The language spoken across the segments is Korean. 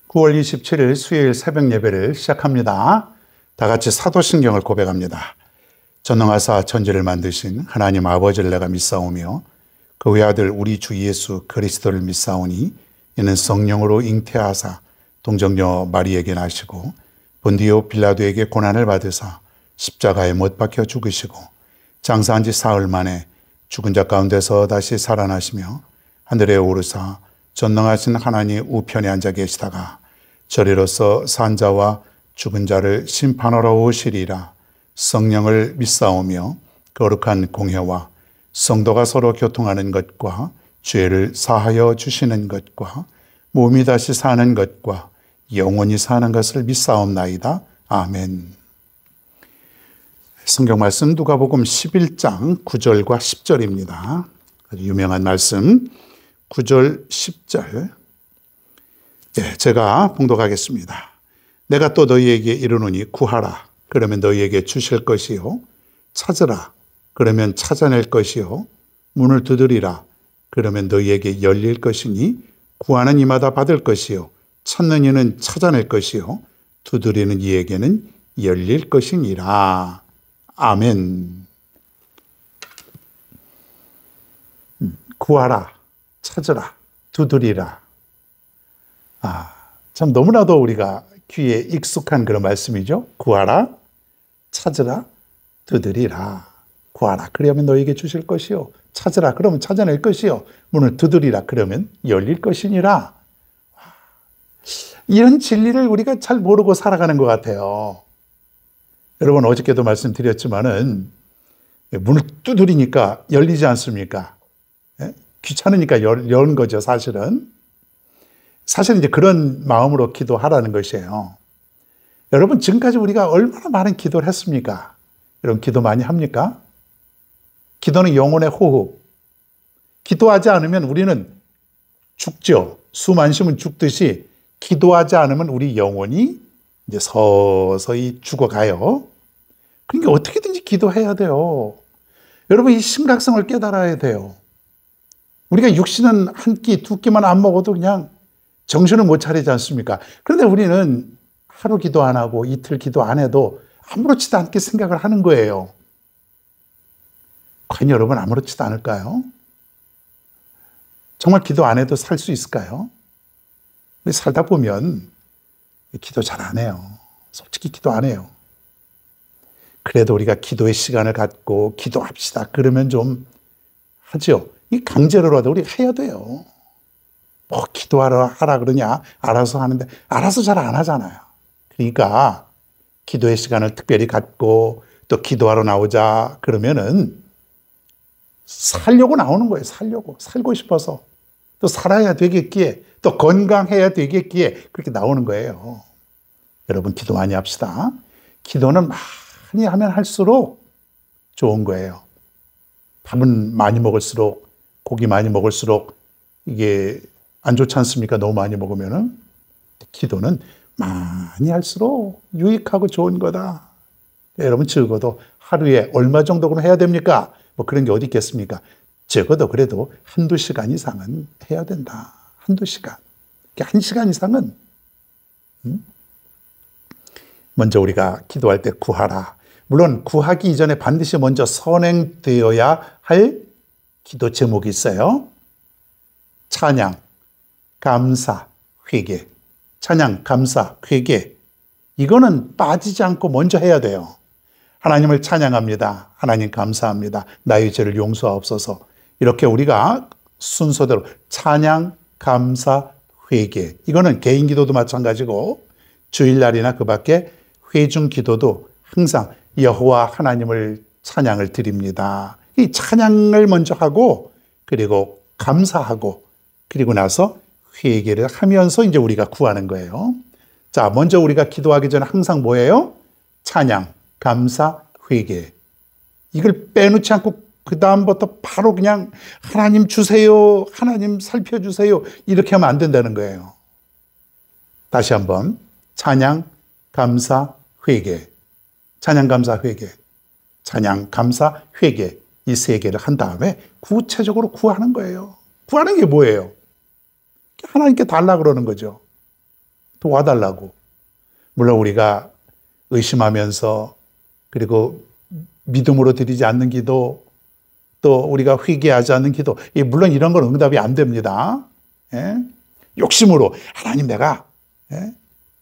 9월 27일 수요일 새벽 예배를 시작합니다. 다 같이 사도신경을 고백합니다. 전능하사 천지를 만드신 하나님 아버지를 내가 믿사오며 그 외아들 우리 주 예수 그리스도를 믿사오니 이는 성령으로 잉태하사 동정녀 마리에게 나시고 본디오 빌라도에게 고난을 받으사 십자가에 못 박혀 죽으시고 장사한 지 사흘 만에 죽은 자 가운데서 다시 살아나시며 하늘에 오르사 전능하신 하나님 우편에 앉아 계시다가 저리로서 산자와 죽은 자를 심판하러 오시리라. 성령을 믿사오며 거룩한 공회와 성도가 서로 교통하는 것과 죄를 사하여 주시는 것과 몸이 다시 사는 것과 영원히 사는 것을 믿사옵나이다. 아멘. 성경 말씀 누가복음 11장 9절과 10절입니다. 아주 유명한 말씀 9절 10절 제가 봉독하겠습니다. 내가 또 너희에게 이르노니 구하라 그러면 너희에게 주실 것이요 찾으라 그러면 찾아낼 것이요 문을 두드리라 그러면 너희에게 열릴 것이니 구하는 이마다 받을 것이요 찾는 이는 찾아낼 것이요 두드리는 이에게는 열릴 것이니라. 아멘. 구하라 찾으라 두드리라. 참 너무나도 우리가 귀에 익숙한 그런 말씀이죠. 구하라 찾으라 두드리라. 구하라 그러면 너에게 주실 것이요 찾으라 그러면 찾아낼 것이요 문을 두드리라 그러면 열릴 것이니라. 이런 진리를 우리가 잘 모르고 살아가는 것 같아요. 여러분 어저께도 말씀드렸지만은 문을 두드리니까 열리지 않습니까? 귀찮으니까 여는 거죠. 사실은 이제 그런 마음으로 기도하라는 것이에요. 여러분 지금까지 우리가 얼마나 많은 기도를 했습니까? 여러분 기도 많이 합니까? 기도는 영혼의 호흡. 기도하지 않으면 우리는 죽죠. 숨 안 쉬면 죽듯이 기도하지 않으면 우리 영혼이 이제 서서히 죽어가요. 그러니까 어떻게든지 기도해야 돼요. 여러분 이 심각성을 깨달아야 돼요. 우리가 육신은 한 끼, 두 끼만 안 먹어도 그냥 정신을 못 차리지 않습니까? 그런데 우리는 하루 기도 안 하고 이틀 기도 안 해도 아무렇지도 않게 생각을 하는 거예요. 과연 여러분 아무렇지도 않을까요? 정말 기도 안 해도 살 수 있을까요? 살다 보면 기도 잘 안 해요. 솔직히 기도 안 해요. 그래도 우리가 기도의 시간을 갖고 기도합시다. 그러면 좀 하죠. 이 강제로라도 우리가 해야 돼요. 뭐 기도하라 그러냐? 알아서 하는데 알아서 잘 안 하잖아요. 그러니까 기도의 시간을 특별히 갖고 또 기도하러 나오자 그러면은 살려고 나오는 거예요. 살고 싶어서 또 살아야 되겠기에 또 건강해야 되겠기에 그렇게 나오는 거예요. 여러분 기도 많이 합시다. 기도는 많이 하면 할수록 좋은 거예요. 밥은 많이 먹을수록 고기 많이 먹을수록 이게 안 좋지 않습니까? 너무 많이 먹으면은. 기도는 많이 할수록 유익하고 좋은 거다. 여러분 적어도 하루에 얼마 정도는 해야 됩니까? 뭐 그런 게 어디 있겠습니까? 적어도 그래도 한두 시간 이상은 해야 된다. 한두 시간. 1시간 이상은. 먼저 우리가 기도할 때 구하라. 물론 구하기 이전에 반드시 먼저 선행되어야 할 기도 제목이 있어요. 찬양, 감사, 회개. 찬양, 감사, 회개. 이거는 빠지지 않고 먼저 해야 돼요. 하나님을 찬양합니다. 하나님 감사합니다. 나의 죄를 용서하옵소서. 이렇게 우리가 순서대로 찬양, 감사, 회개. 이거는 개인 기도도 마찬가지고 주일날이나 그 밖에 회중 기도도 항상 여호와 하나님을 찬양을 드립니다. 이 찬양을 먼저 하고 그리고 감사하고 그리고 나서 회개를 하면서 이제 우리가 구하는 거예요. 자, 먼저 우리가 기도하기 전에 항상 뭐예요? 찬양, 감사, 회개. 이걸 빼놓지 않고 그 다음부터 바로 그냥 하나님 주세요, 하나님 살펴주세요 이렇게 하면 안 된다는 거예요. 다시 한번 찬양, 감사, 회개. 찬양, 감사, 회개. 찬양, 감사, 회개. 이 세 개를 한 다음에 구체적으로 구하는 거예요. 구하는 게 뭐예요? 하나님께 달라 그러는 거죠. 도와달라고. 물론 우리가 의심하면서 그리고 믿음으로 드리지 않는 기도, 또 우리가 회개하지 않는 기도, 물론 이런 건 응답이 안 됩니다. 예? 욕심으로 하나님 내가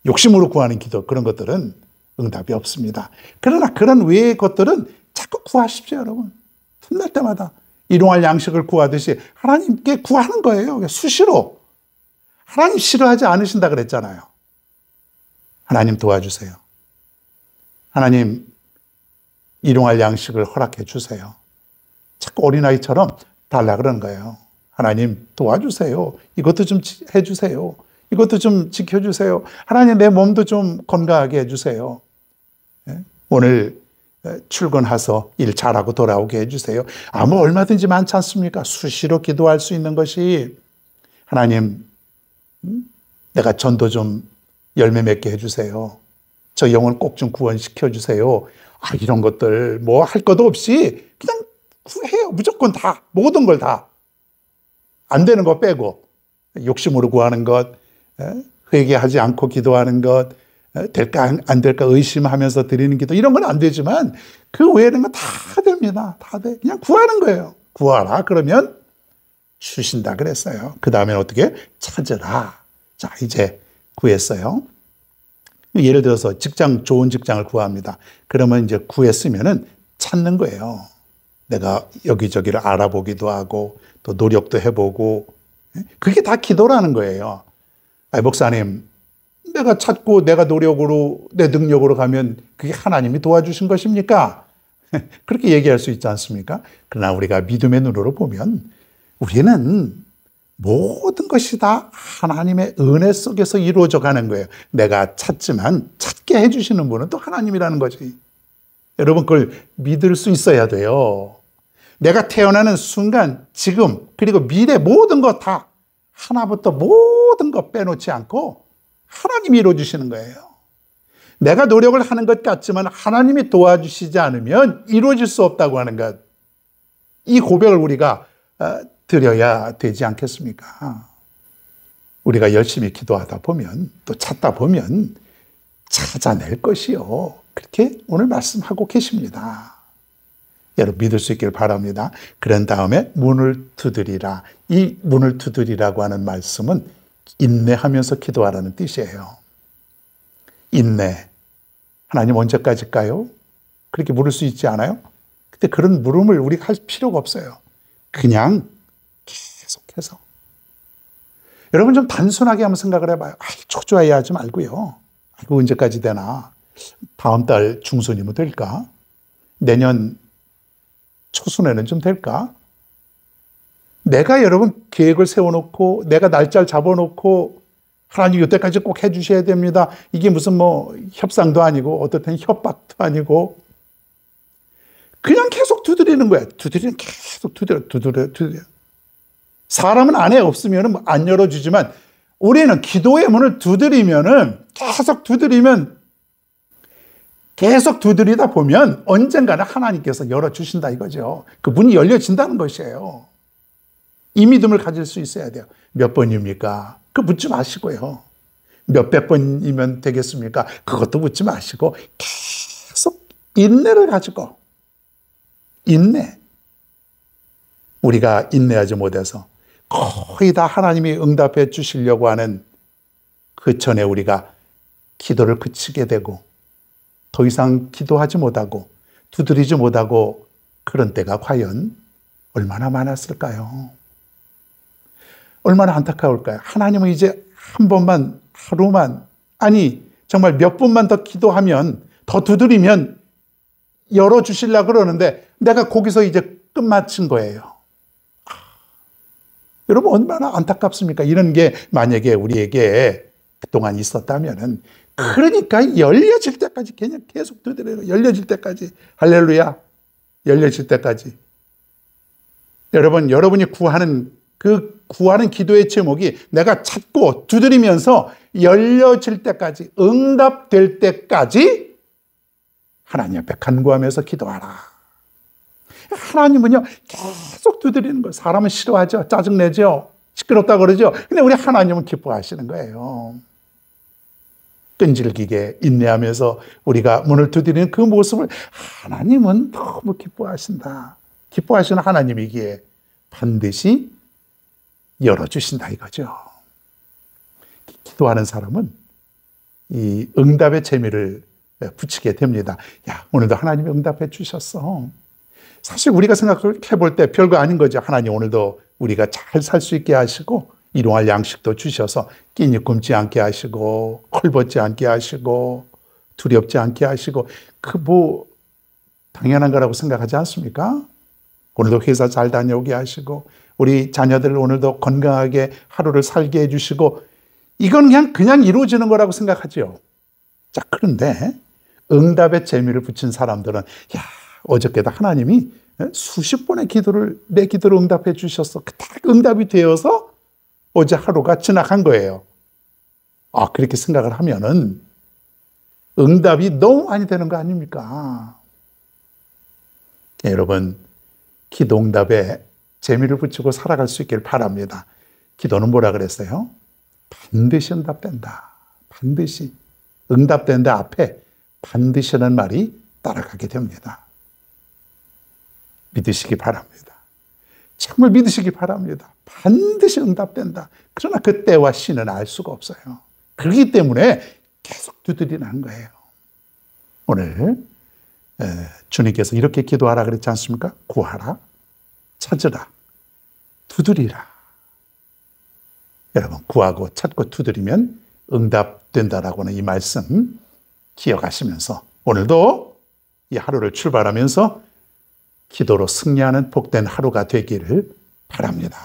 욕심으로 구하는 기도, 그런 것들은 응답이 없습니다. 그러나 그런 외의 것들은 자꾸 구하십시오, 여러분. 틈날 때마다 일용할 양식을 구하듯이 하나님께 구하는 거예요. 수시로. 하나님 싫어하지 않으신다 그랬잖아요. 하나님 도와주세요. 하나님 일용할 양식을 허락해 주세요. 자꾸 어린아이처럼 달라 그러는 거예요. 하나님 도와주세요. 이것도 좀 해주세요. 이것도 좀 지켜주세요. 하나님 내 몸도 좀 건강하게 해주세요. 오늘 출근해서 일 잘하고 돌아오게 해주세요. 뭐 얼마든지 많지 않습니까? 수시로 기도할 수 있는 것이 하나님 내가 전도 좀 열매 맺게 해주세요. 저 영혼 꼭 좀 구원시켜 주세요. 이런 것들 뭐 할 것도 없이 그냥 구해요. 무조건 다, 모든 걸 다. 안 되는 거 빼고 욕심으로 구하는 것, 회개하지 않고 기도하는 것, 될까 안 될까 의심하면서 드리는 기도, 이런 건 안 되지만 그 외에는 건 다 됩니다. 다 돼. 그냥 구하는 거예요. 구하라 그러면 주신다 그랬어요. 그 다음에 어떻게? 찾으라. 자, 이제 구했어요. 예를 들어서 좋은 직장을 구합니다. 그러면 이제 구했으면은 찾는 거예요. 내가 여기저기를 알아보기도 하고 또 노력도 해보고, 그게 다 기도라는 거예요. 목사님, 내가 찾고 내가 노력으로 내 능력으로 가면 그게 하나님이 도와주신 것입니까? 그렇게 얘기할 수 있지 않습니까? 그러나 우리가 믿음의 눈으로 보면 우리는 모든 것이 다 하나님의 은혜 속에서 이루어져 가는 거예요. 내가 찾지만 찾게 해주시는 분은 또 하나님이라는 거지. 여러분 그걸 믿을 수 있어야 돼요. 내가 태어나는 순간, 지금, 그리고 미래 모든 것 다 하나부터 모든 것 빼놓지 않고 하나님이 이루어주시는 거예요. 내가 노력을 하는 것 같지만 하나님이 도와주시지 않으면 이루어질 수 없다고 하는 것. 이 고백을 우리가 드려야 되지 않겠습니까? 우리가 열심히 기도하다 보면 또 찾다 보면 찾아낼 것이요. 그렇게 오늘 말씀하고 계십니다. 여러분 믿을 수 있길 바랍니다. 그런 다음에 문을 두드리라. 이 문을 두드리라고 하는 말씀은 인내하면서 기도하라는 뜻이에요. 인내. 하나님 언제까지일까요? 그렇게 물을 수 있지 않아요? 근데 그런 물음을 우리가 할 필요가 없어요. 그냥 계속해서. 여러분 좀 단순하게 한번 생각을 해봐요. 초조해하지 말고요. 이거 언제까지 되나? 다음 달 중순이면 될까? 내년 초순에는 좀 될까? 내가 여러분 계획을 세워놓고 내가 날짜를 잡아놓고 하나님 이때까지 꼭 해주셔야 됩니다. 이게 무슨 뭐 협상도 아니고 어떨 때는 협박도 아니고 그냥 계속 두드리는 거야. 계속 두드려. 사람은 안에 없으면 안 열어주지만 우리는 기도의 문을 두드리면은 계속 두드리다 보면 언젠가는 하나님께서 열어주신다 이거죠. 그 문이 열려진다는 것이에요. 이 믿음을 가질 수 있어야 돼요. 몇 번입니까? 그거 묻지 마시고요. 몇백 번이면 되겠습니까? 그것도 묻지 마시고 계속 인내를 가지고 인내. 우리가 인내하지 못해서 거의 다 하나님이 응답해 주시려고 하는 그 전에 우리가 기도를 그치게 되고 더 이상 기도하지 못하고 두드리지 못하고 그런 때가 과연 얼마나 많았을까요? 얼마나 안타까울까요? 하나님은 이제 한 번만, 하루만, 아니 정말 몇 분만 더 기도하면, 더 두드리면 열어주시려고 그러는데 내가 거기서 이제 끝마친 거예요. 여러분 얼마나 안타깝습니까? 이런 게 만약에 우리에게 그동안 있었다면은, 그러니까 열려질 때까지 그냥 계속 두드려요. 열려질 때까지. 할렐루야. 열려질 때까지. 여러분이 구하는 기도의 제목이 내가 찾고 두드리면서 열려질 때까지, 응답될 때까지 하나님 앞에 간구하면서 기도하라. 하나님은요 계속 두드리는 거예요. 사람은 싫어하죠. 짜증내죠. 시끄럽다고 그러죠. 근데 우리 하나님은 기뻐하시는 거예요. 끈질기게 인내하면서 우리가 문을 두드리는 그 모습을 하나님은 너무 기뻐하신다. 기뻐하시는 하나님이기에 반드시 열어주신다 이거죠. 기도하는 사람은 이 응답의 재미를 붙이게 됩니다. 야, 오늘도 하나님이 응답해 주셨어. 사실 우리가 생각해 볼 때 별거 아닌 거죠. 하나님 오늘도 우리가 잘 살 수 있게 하시고 일용할 양식도 주셔서 끼니 굶지 않게 하시고 헐벗지 않게 하시고 두렵지 않게 하시고 그 뭐 당연한 거라고 생각하지 않습니까? 오늘도 회사 잘 다녀오게 하시고 우리 자녀들 오늘도 건강하게 하루를 살게 해주시고 이건 그냥 이루어지는 거라고 생각하죠. 자, 그런데 응답의 재미를 붙인 사람들은 야, 어저께도 하나님이 수십 번의 내 기도를 응답해 주셨어. 딱 응답이 되어서 어제 하루가 지나간 거예요. 아, 그렇게 생각을 하면은 응답이 너무 많이 되는 거 아닙니까? 여러분, 기도 응답에 재미를 붙이고 살아갈 수 있기를 바랍니다. 기도는 뭐라 그랬어요? 반드시 응답된다. 반드시. 응답된다 앞에 반드시라는 말이 따라가게 됩니다. 믿으시기 바랍니다. 정말 믿으시기 바랍니다. 반드시 응답된다. 그러나 그 때와 시는 알 수가 없어요. 그렇기 때문에 계속 두드리는 거예요. 오늘 주님께서 이렇게 기도하라 그랬지 않습니까? 구하라, 찾으라, 두드리라. 여러분, 구하고 찾고 두드리면 응답된다라고 하는 이 말씀 기억하시면서 오늘도 이 하루를 출발하면서 기도로 승리하는 복된 하루가 되기를 바랍니다.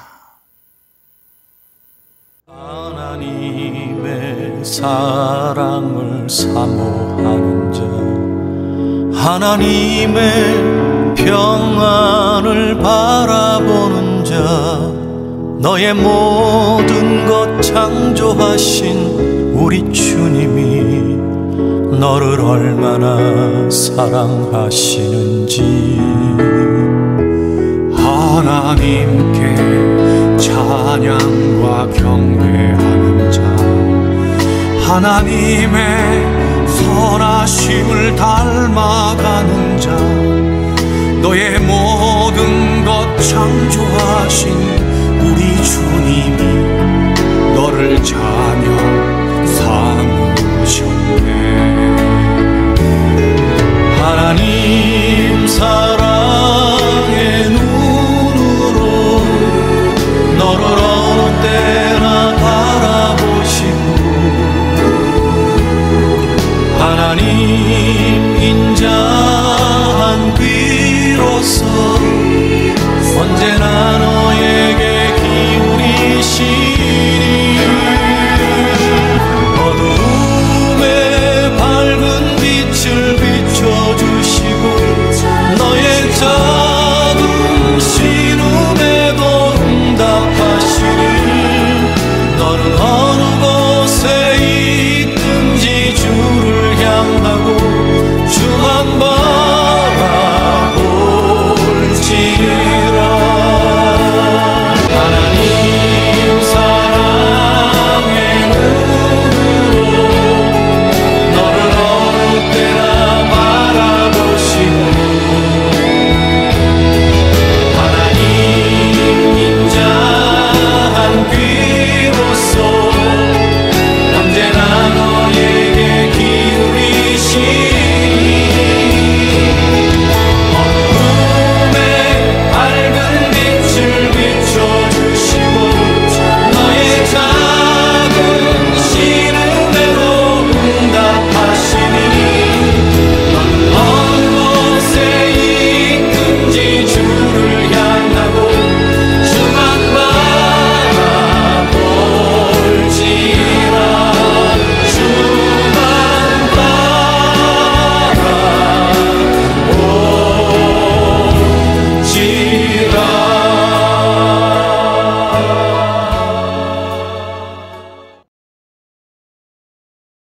하나님의 사랑을 사모하는 자, 하나님의 평안을 바라보는 자, 너의 모든 것 창조하신 우리 주님이 너를 얼마나 사랑하시는지, 하나님께 찬양과 경배하는 자, 하나님의 선하심을 닮아가는 자, 너의 모든 것 창조하신 우리 주님이 너를 잘